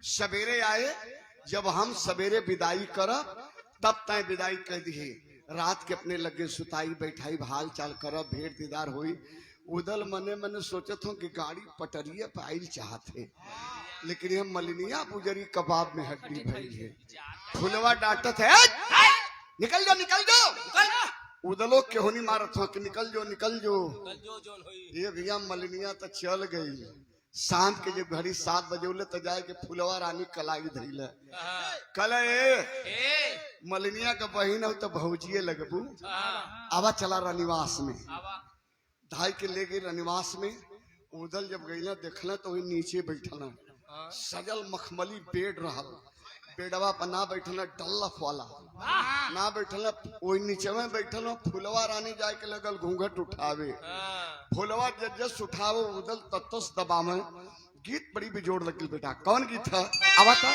सवेरे आए, जब हम सवेरे विदाई करब तब तय विदाई कर दिए। रात के अपने लगे सुताई बैठाई हाल चाल करब भेंट दीदार हुई। उदल मने मने सोचत हूँ कि गाड़ी पटरिया पे आइल चाहते, लेकिन ये मलिनिया पुजरी कबाब में हड्डी भरी है। फुलवा डांटत है निकल जाओ निकल जाओ। उदलो क्यों नहीं मारत हो कि निकल जो निकल जो। ये भैया मलिनिया तो चल गई। शाम के जब घड़ी 7 बजे उले तो जाए के फुलवा रानी कलाई धैले कल मलिनिया का बहिन हो तो भौजिए लगबू आवा चला रनिवास में। धाई के ले गई रनिवास में। उदल जब गई देखल तो वही नीचे बैठल सजल मखमली बेड रहल। बेडवा पर ना बैठल डल्लफ वाला ना बैठल, वही नीचे में बैठल। फुलवा रानी जाए के लगल घूंघट उठावे। फुलवा जस उठावे उदल तत्स दबा में गीत बड़ी बेजोड़ लगल। बेटा कौन गीत है आवा था?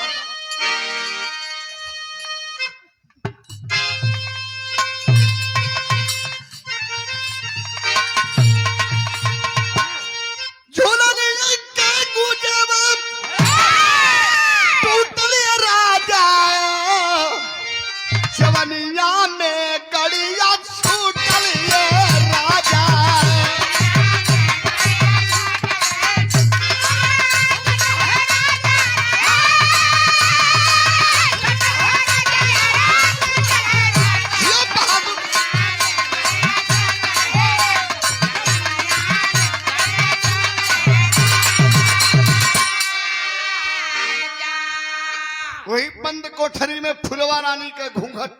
वही बंद कोठरी में फुलवा रानी के घूंघट,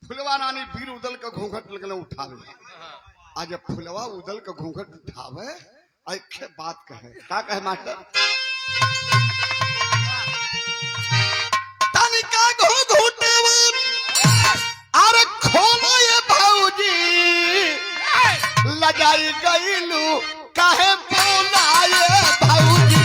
फुलवा रानी वीर उदल का घूंघट लगल उठावे। आज जब फुलवा उदल का घूंघट उठावे ऐखे बात कहे का कहे मास्टर? तनिका घूंघटवा अरे खोलो ये भौजी लगाई गईलू काहे बोलाए भौजी।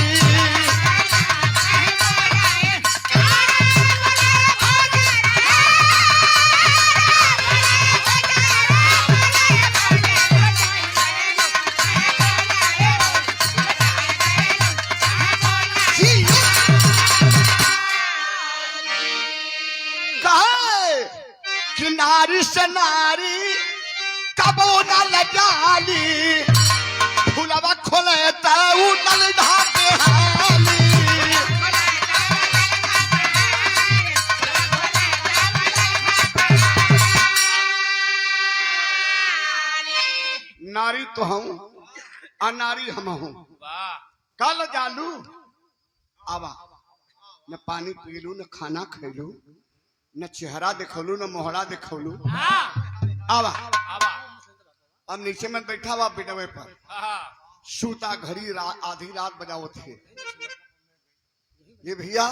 नारी से नारी कबो न लजाली फुलवा खोले तू नल ढाके हाली। नारी तो हूँ अनारी हम हूँ कल जालू आवा न पानी पीलू न खाना खैलू न चेहरा देखलू न मोहरा देखलू। आवा अब नीचे में बैठा हुआ बिडवे पर सूता घड़ी आधी रात बजाओ थे। ये भैया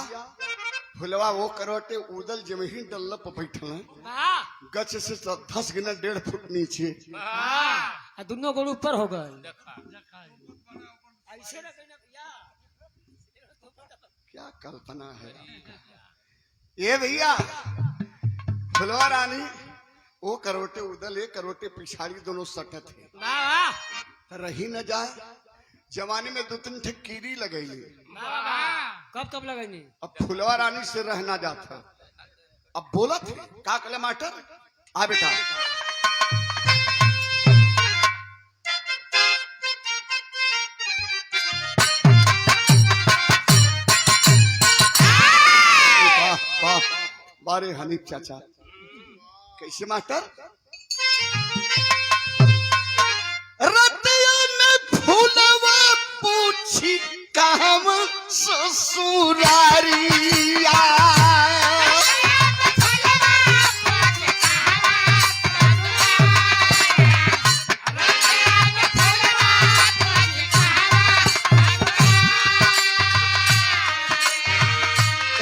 फुलवा वो करोटे उदल जमही डल्ला पर बैठल है वाह गच से 10 गुना 1.5 फुट नीचे आ दोनों गोड़ ऊपर हो गए ऐसे ना कहना भैया क्या कल्पना है ये भैया फुलवा रानी वो करोटे उदल एक करोटे पिछाड़ी दोनों सटत है वाह वाह रही न जाए जवानी में 2-3 ठे कीड़ी लगेली कब कब लगेंगे अब फुलवा रानी से रहना जाता अब बोला थे का कले मास्टर आ बेटा वाह वाह बारे हनीफ चाचा कैसे मास्टर रतिया में फूलवा पूछी काम ससुरारिया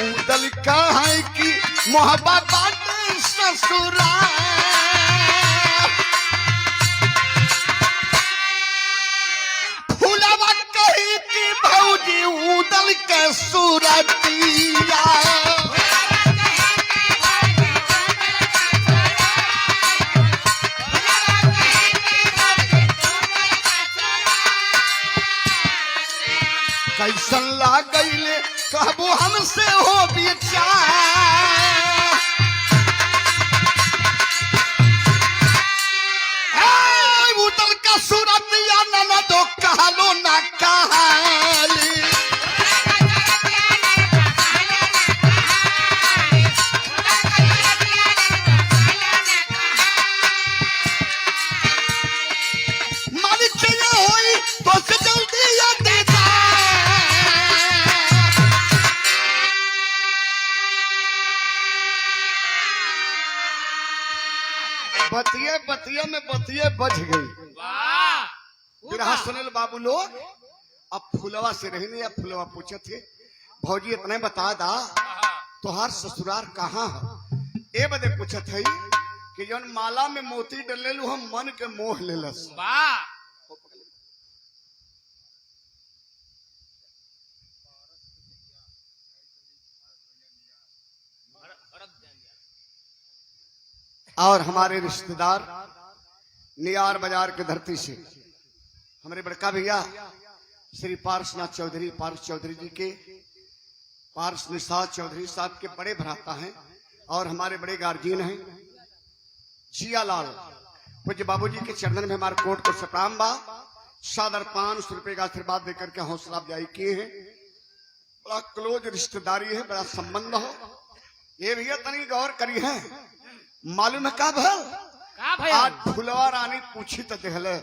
उदल कहा कि मोहब्बत बाटे ससुरा फूलवा कही कि भौजी उदल के सूरतिया कैसन लागैले कहबो हमसे हो विचार उदल का सूरतिया न दो कहलो ना कहाली मालिक चाहिए होई तो से जल्दी या देता बतिये बतिये में बतिये बच गई वाह बिरहा सुनल बाबू लोग अब फुलवा से रहने या फुलवा पूछे थे भौजी इतने बता दा तोहार ससुरार कहाँ है ए बदे पूछत है कि जौन माला में मोती डलेलू हम मन के मोह लेलस वाह और हमारे रिश्तेदार नियार बाजार के धरती से हमारे बड़का भैया श्री पारसनाथ चौधरी पारस चौधरी जी के पारस निषाद चौधरी साहब के बड़े भ्राता हैं और हमारे बड़े गार्जियन हैं जियालाल पूज्य बाबूजी के चरणन में हमारे कोर्ट को सप्राम बा सादर 500 रुपए का आशीर्वाद देकर के हौसला अफजाई किए हैं बड़ा क्लोज रिश्तेदारी है बड़ा संबंध हो ये भैया तनी गौर करी है मालूम है का भल का भैया आज फुलवा रानी पूछी तो देहले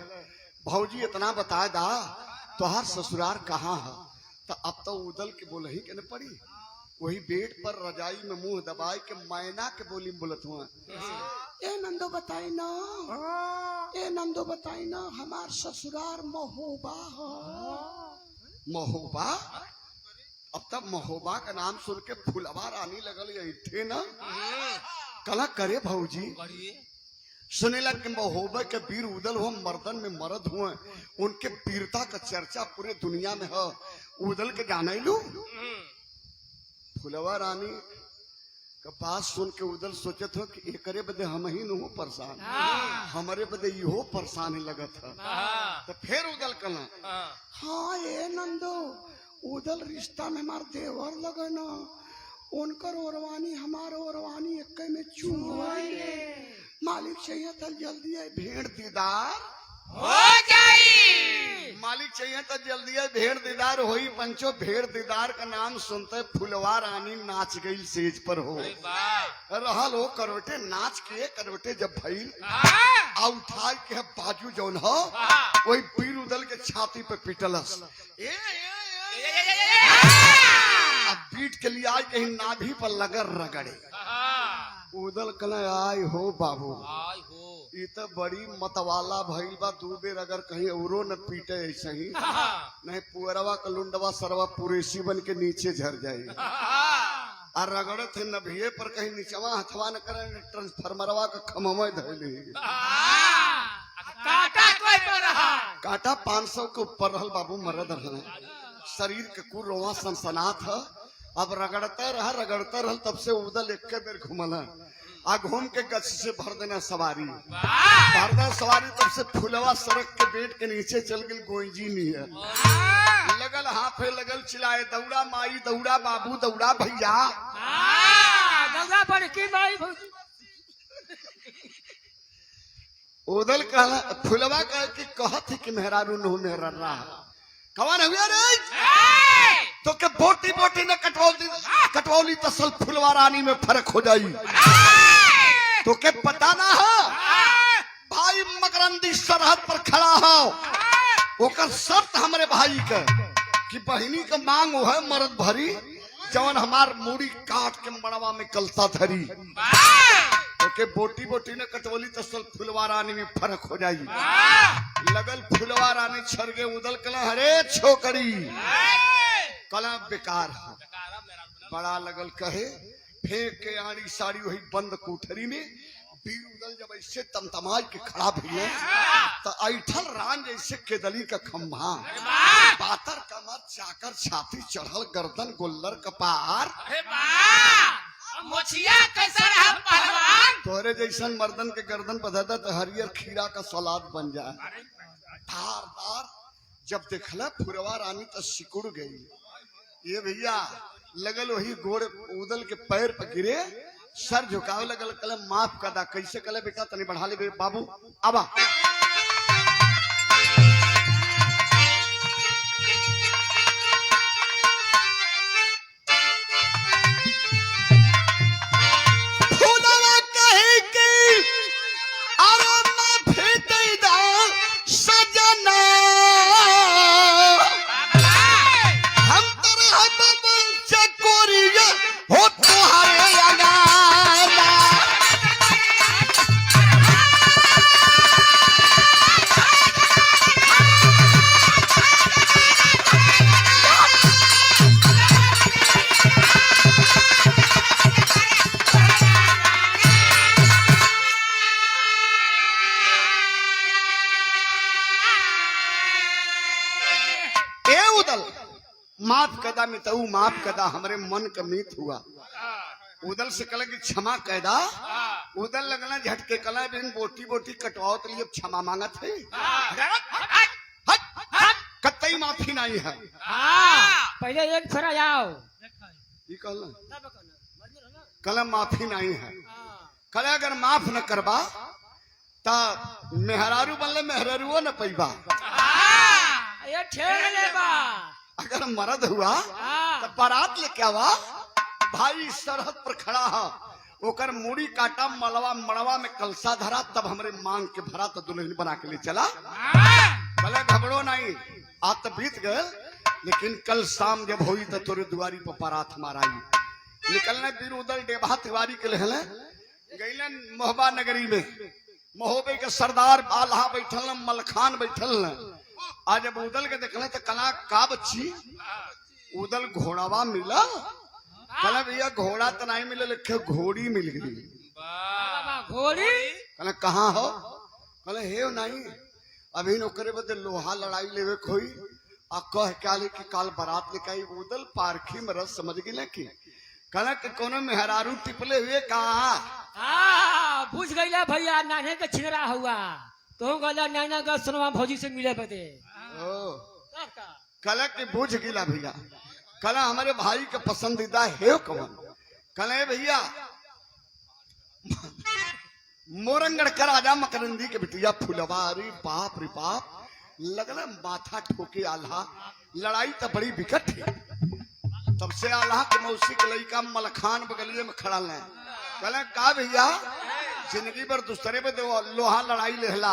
भौजी इतना बता दा तोहार ससुरार कहाँ है तो अब तो उदल के बोल ही के न पड़ी वही बेड पर रजाई में मुंह दबाई के मैना के बोली बोलत हुआ ए नंदो बताई ना ए नंदो बताई ना हमार ससुरार महोबा है महोबा अब तक महोबा का नाम सुन के फुलवा रानी लगल थे ना कला करे भौजी सुनेला कि महोबा के वीर उदल हो मर्दन में मर्द हुए उनके वीरता का चर्चा पूरे दुनिया में है उदल के जाने लू फुलवा रानी का बात सुन के उदल सोचत हो कि एकरे बदे हम ही न हो परेशान हमारे बदे इहो परेशान ही लगत है तो फिर उदल कला हाँ ये नंदो उदल रिश्ता में हमार देवर लगना उनकर ओरवानी हमार ओरवानी एक में चुंगवाएंगे मालिक चाहिए तो जल्दी है भेड़ दीदार हो जाई मालिक चाहिए तो जल्दी है भेड़ दीदार होई पंचो भेड़ दीदार का नाम सुनते फुलवा रानी नाच गई सेज पर हो वाह रहल हो करोटे नाच के करोटे जब भइल हाँ आ उठा के बाजू जौन हो वही पीर उदल के छाती पे पिटलस अब पीठ के लिए आज कहीं नाभि पर लगर रगड़े उदल कल आय हो बाबू आई हो ये तो बड़ी मतवाला भइल बा। 2 बेर अगर कहीं औरो न पीटे ऐसे ही नहीं पुअरवा का लुंडवा सरवा पुरेसी बन के नीचे झर जाये। और रगड़त है नभिये पर कहीं नीचवा हथवा न करे ट्रांसफार्मरवा का खमवा धैले। काटा कोई पर रहा काटा 500 के ऊपर रहल बाबू मरद रहे। शरीर के कुल रोवा सनसनात है। अब रगड़ता रहल तब से उदल एक बेर घूमल आ घूम के गछ से भर देना सवारी तब से फुलवा सड़क के बेट के नीचे चल गई गोईजी नियर। लगल हाफे लगल चिल्लाए दौड़ा माई दौड़ा बाबू दौड़ा भैया। दौड़ा पर की माई भौजी। उदल कहला फुलवा कह के कहत कि मेहरारू नो मेहरा रहा कवन हुआ रे तो के बोटी बोटी ने कटवौली तो सल फुलवा रानी में फर्क हो जाई। तो के पता ना हो भाई मकरंदी सरहद पर खड़ा हो ओकर शर्त हमरे भाई के कि बहिनी का मांग है मर्द भरी जवन हमार मूड़ी काट के मड़वा में कलता धरी। तो के बोटी बोटी ने कटवली तो सल फुलवा रानी में फर्क हो जाई। लगल फुलवा रानी छरगे उदल कला हरे छोकरी कला बेकार है। बड़ा लगल कहे फेंक के आड़ी साड़ी वही बंद कोठरी में। वीर उदल जब ऐसे तमतमाई के खड़ा भइले तो ऐठल रान जैसे केदली का खंभा पातर कमर चाकर छाती चढ़ल गर्दन गोल्लर कपार। मोचिया कैसा रहा पहलवान। तोरे जैसन मर्दन के गर्दन बधदा तो हरियर खीरा का सलाद बन जाए। धारदार जब देखला फुरवा रानी तो सिकुड़ गई। ये भैया लगल वही गोड़ उदल के पैर पर गिरे सर झुकावे लगल कल माफ कदा कैसे कले बेटा तनी बढ़ा ले बाबू आबा। माफ कदा मितऊ माफ कदा हमरे मन का मीत हुआ। उदल से कल की क्षमा कैदा। उदल लगना झटके कला बिन बोटी बोटी कटवाओ तो लिए क्षमा मांगत है। कतई माफी नहीं है। पहले एक फेरा जाओ ये कल माफी नहीं है। कल अगर माफ न करबा ता मेहरारू बनले मेहरारूओ न पैबा। ये ठेल लेबा। अगर मर्द हुआ तो बारात लेके आवा भाई सरहद पर खड़ा है ओकर मूड़ी काटा मलवा मड़वा में कलसा धरा तब हमरे मांग के भरा तो दुल्हन बना के ले चला। भले घबरो नहीं आज तो बीत गए लेकिन कल शाम जब हुई तो तोरे दुआरी पर बारात हमारा आई। निकलने वीर उदल डेबा तिवारी के लहले गईलन मोहबा नगरी में। महोबे के सरदार बाल्हा बैठल मलखान बैठल आज जब उदल के देखले तो कला का बच्ची उदल घोड़ावा मिला। कला भैया घोड़ा तो नहीं मिले लिखे घोड़ी मिल गई। घोड़ी कला कहाँ हो कला हे नहीं अभी नौकरे बदे लोहा लड़ाई लेवे खोई आ कह क्या ले कि काल बारात लेके आई। उदल पारखी में रस समझ गई कि कला के कोनो मेहरारू टिपले हुए कहा बुझ गईला भैया नाने के छिनरा हुआ तो गला नैना का सुनवा भौजी से मिले बदे। कला के बुझ गिला भैया। कला हमारे भाई का पसंदीदा है कौन कला भैया मोरंगड़ कर आजा मकरंदी के बिटिया फुलवा। रे बाप लगना माथा ठोके आल्हा लड़ाई तो बड़ी विकट है। तब से आल्हा के मौसी के लड़का मलखान बगलिए में खड़ा है। कला का भैया जिंदगी भर दूसरे पे लोहा लड़ाई लेहला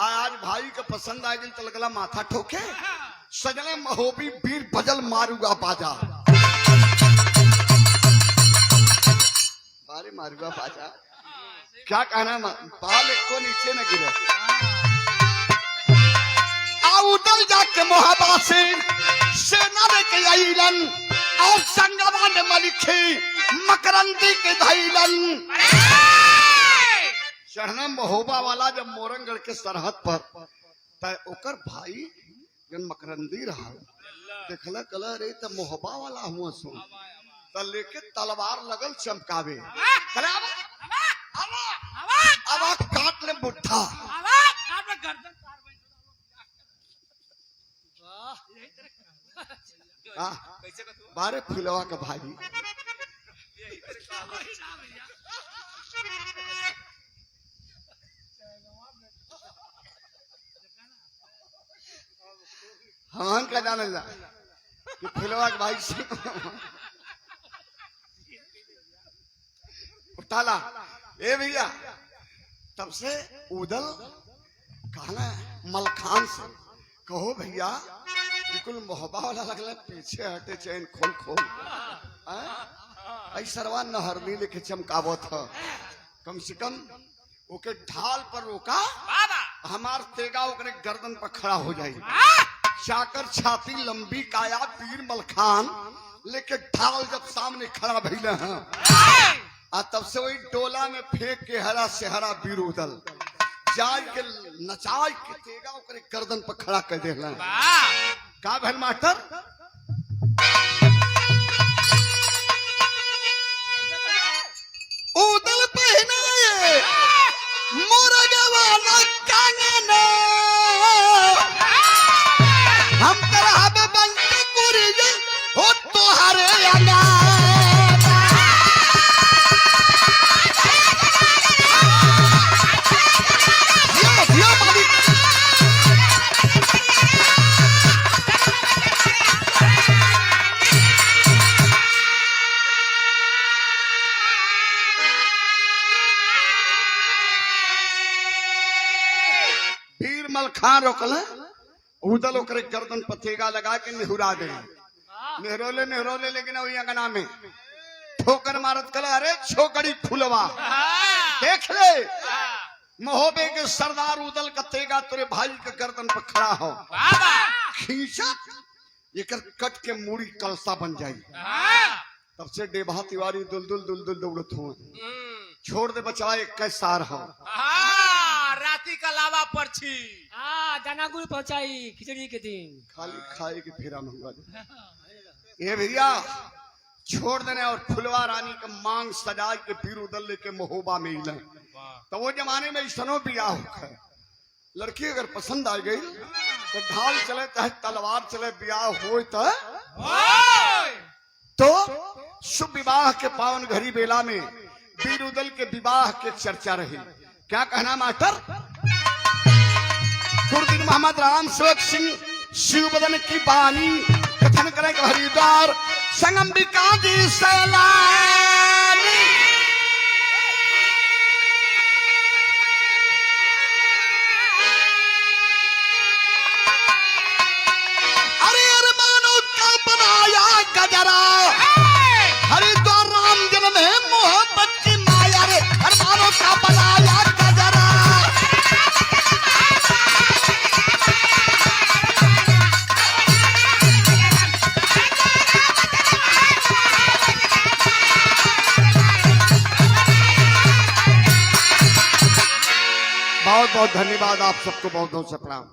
आज भाई के पसंद आ गई तो लगला माथा ठोके। सजने महोबी वीर बजल मारूगा बाजा बारे मारूगा बाजा क्या कहना बाल को नीचे न गिरे। उदल जाके मोहबा से सेना लेके आईलन और संगवान मलिखी मकरंदी के धैलन। चढ़ना महोबा वाला जब मोरंगढ़ के सरहद पर तय ओकर भाई जन मकरंदी रहा देखला कला रे त मोहबा वाला हुआ सुन त लेके तलवार लगल चमकावे अब काट ले बुढ़ा बारे फुलवा का भाई हाँ का जाने ला कि फुलवा का भाई से उठाला ए भैया तब से उदल कहना मलखान से कहो भैया बिल्कुल मोहब्बा वाला लगला पीछे हटे चैन खोल खोल ऐसरवा नहरनी लेके चमकावो था कम से कम ओके ढाल पर रोका हमार तेगा ओकरे गर्दन पर खड़ा हो जाए चाकर छाती लंबी काया पीर मलखान लेके ढाल जब सामने खड़ा भइले हैं तब से वही डोला में फेंक के हरा से हरा बीर उदल जाय के नचाय के तेगा ओकरे गर्दन पर खड़ा कर देला का भल मास्टर उदल पहनाए मुर्गवा न कांगना हम तरह बनते कुरिया हो तोहरे अंगा खान रोकल उदल ओकरे गर्दन पर तेगा लगा के निहुरा दे नेहरोले नेहरोले लेकिन वही अंगना में ठोकर मारत कल अरे छोकड़ी फुलवा देख ले महोबे के सरदार उदल का तेगा तेरे भाई के गर्दन पर खड़ा हो खींचा एकर कट के मूड़ी कलसा बन जाई तब से डेबा तिवारी दुलदुल दुलदुल दौड़त हुए छोड़ दे बचवा एक कैसार हो राती का लावा परछी दाना गुड़ पहुंचाई खिचड़ी के दिन खाली खाए के फेरा मंगवा दे ये भैया छोड़ देने और फुलवा रानी का मांग सजा के पीर उदल लेके महोबा में इले तो वो जमाने में इसनो बियाह है लड़की अगर पसंद आ गई तो ढाल चले चाहे तलवार चले बियाह हो तो शुभ विवाह के पावन घड़ी बेला में पीर उदल के विवाह के चर्चा रही क्या कहना मास्टर गुरुदीन मोहम्मद राम सेवक सिंह शिव बदन की बानी कथन करें कि हरिद्वार संगम्बिका जी सैलानी अरे अरमानों का बनाया गजरा हरिद्वार राम जन्म है मोहब्बत की माया रे अरमानों का बनाया गजरा बहुत बहुत धन्यवाद आप सबको बहुत बहुत से प्रणाम।